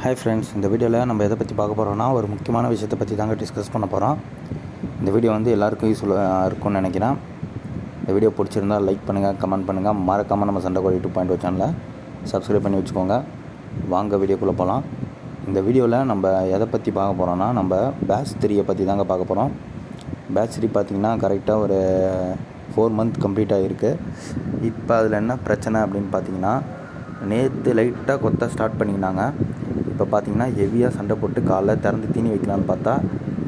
Hi friends, இந்த வீடியோவில் நம்ம எதை பற்றி பார்க்க போகிறோம்னா ஒரு முக்கியமான விஷயத்தை பற்றி தாங்க டிஸ்கஸ் பண்ண போகிறோம். இந்த வீடியோ வந்து எல்லாருக்கும் யூஸ்ஃபுல்லாக இருக்கும்னு நினைக்கிறேன். இந்த வீடியோ பிடிச்சிருந்தால் லைக் பண்ணுங்கள், கமெண்ட் பண்ணுங்கள், மறக்காமல் நம்ம சண்டைக்கோழி 2.0 சேனலை சப்ஸ்கிரைப் பண்ணி வச்சுக்கோங்க. வாங்க வீடியோக்குள்ளே போகலாம். இந்த வீடியோவில் நம்ம எதை பற்றி பார்க்க போகிறோம்னா நம்ம பேட்ச் 3 பற்றி தாங்க பார்க்க போகிறோம். பேட்ச் 3 பார்த்திங்கன்னா கரெக்டாக ஒரு 4 மந்த் கம்ப்ளீட் ஆகிருக்கு. இப்போ அதில் என்ன பிரச்சனை அப்படின்னு பார்த்தீங்கன்னா, நேற்று லைட்டாக கொத்த ஸ்டார்ட் பண்ணிக்கினாங்க. இப்போ பார்த்திங்கன்னா ஹெவியாக சண்டை போட்டு காலைல திறந்து தீனி வைக்கலான்னு பார்த்தா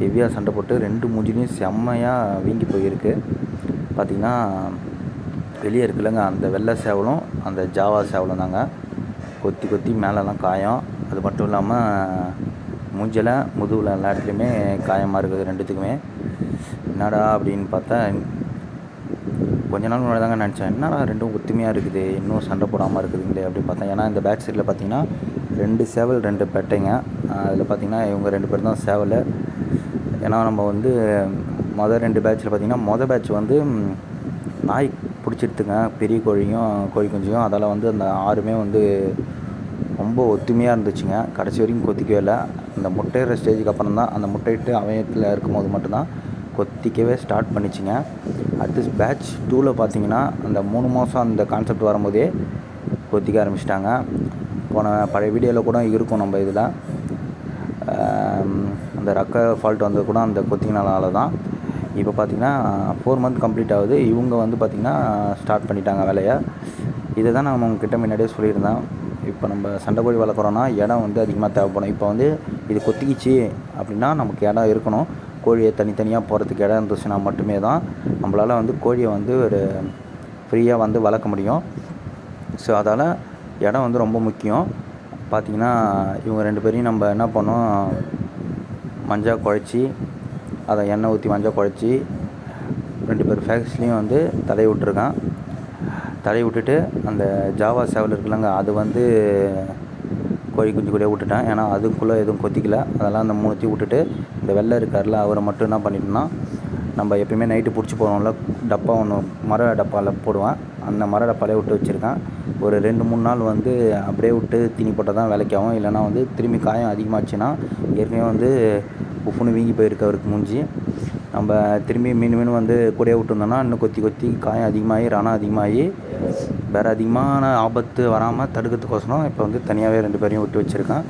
ஹெவியாக சண்டை போட்டு 2 மூஞ்சிலையும் செம்மையாக வீங்கி போயிருக்கு. பார்த்திங்கன்னா வெளியே இருக்குல்லங்க, அந்த வெள்ளை சேவலும் அந்த ஜாவா சேவலும் தாங்க கொத்தி கொத்தி மேலெலாம் காயம். அது மட்டும் இல்லாமல் மூஞ்சில் முதுகில் எல்லா இடத்துலையுமே காயமாக இருக்குது ரெண்டுத்துக்குமே. என்னடா அப்படின்னு பார்த்தா கொஞ்ச நாள் முன்னாடி தாங்க நினச்சேன், என்னடா ரெண்டும் ஒத்துமையாக இருக்குது, இன்னும் சண்டை போடாமல் இருக்குதுங்களே அப்படின்னு பார்த்தேன். ஏன்னா இந்த பேட்ச் சைடில் பார்த்திங்கன்னா 2 சேவல் 2 பெட்டைங்க. அதில் பார்த்திங்கன்னா இவங்க 2 பேர் தான் சேவல். ஏன்னா நம்ம வந்து மொதல் 2 பேட்சில் பார்த்திங்கன்னா மொதல் பேட்ச் வந்து நாய் பிடிச்சிடுத்துங்க, பெரிய கோழியும் கோழி குஞ்சியும். அதால் வந்து அந்த 6மே வந்து ரொம்ப ஒத்துமையாக இருந்துச்சுங்க. கடைசி வரைக்கும் கொத்திக்கவே இல்லை. அந்த முட்டையிற ஸ்டேஜுக்கு அப்புறம் தான், அந்த முட்டையிட்டு அவயத்தில் இருக்கும்போது மட்டும்தான் கொத்திக்கவே ஸ்டார்ட் பண்ணிச்சுங்க. அடுத்து பேட்ச் 2ல் பார்த்திங்கன்னா அந்த 3 மாதம் அந்த கான்செப்ட் வரும்போதே கொத்திக்க ஆரம்பிச்சிட்டாங்க. போன பழைய வீடியோவில் கூட இருக்கும் நம்ம இதில் அந்த ரக்க ஃபால்ட் வந்தது கூட அந்த கொத்தினால தான். இப்போ பார்த்திங்கன்னா 4 மந்த் கம்ப்ளீட் ஆகுது. இவங்க வந்து பார்த்திங்கன்னா ஸ்டார்ட் பண்ணிட்டாங்க வேலையை. இதை தான் நான் உங்ககிட்ட முன்னாடியே சொல்லியிருந்தேன். இப்போ நம்ம சண்டைக்கோழி வளர்க்குறோன்னா இடம் வந்து அதிகமாக தேவைப்படும். இப்போ வந்து இது கொத்திக்கிச்சு அப்படின்னா நமக்கு இடம் இருக்கணும். கோழியை தனித்தனியாக போகிறதுக்கு இடம் இருந்துச்சுன்னா மட்டுமே தான் நம்மளால் வந்து கோழியை வந்து ஒரு ஃப்ரீயாக வந்து வளர்க்க முடியும். ஸோ அதால் இடம் வந்து ரொம்ப முக்கியம். பார்த்திங்கன்னா இவங்க 2 பேரையும் நம்ம என்ன பண்ணோம், மஞ்சள் குழச்சி அதை எண்ணெய் ஊற்றி மஞ்சள் குழச்சி 2 பேர் ஃபேஸ்லேயும் வந்து தடவி விட்டுருக்கான். தடவி விட்டுட்டு அந்த ஜாவா சேவல் இருக்குல்லங்க, அது வந்து கோழி குஞ்சு கூட விட்டுட்டேன். ஏன்னா அதுக்குள்ளே எதுவும் கொத்திக்கல. அதெல்லாம் அந்த 3த்தையும் விட்டுட்டு இந்த வெள்ளை இருக்கார்ல அவரை மட்டும் என்ன பண்ணிட்டோம்னா, நம்ம எப்பயுமே நைட்டு பிடிச்சி போகிறோம்ல டப்பா ஒன்று மர டப்பாவில் போடுவேன், அந்த மர டப்பாலே விட்டு வச்சுருக்கேன். ஒரு 2-3 நாள் வந்து அப்படியே விட்டு தீனி போட்டால் தான் வேலைக்கு ஆகும். இல்லைனா வந்து திரும்பி காயம் அதிகமாச்சுன்னா, ஏற்கனவே வந்து உப்புன்னு வீங்கி போயிருக்கு அவருக்கு மூஞ்சி. நம்ம திரும்பி மீன் வந்து கூடயே விட்டுருந்தோம்னா இன்னும் கொத்தி கொத்தி காயம் அதிகமாகி ரணம் அதிகமாகி வேறு அதிகமான ஆபத்து வராமல் தடுக்கிறதுக்கோசரம் இப்போ வந்து தனியாகவே 2 பேரையும் விட்டு வச்சுருக்கேன்.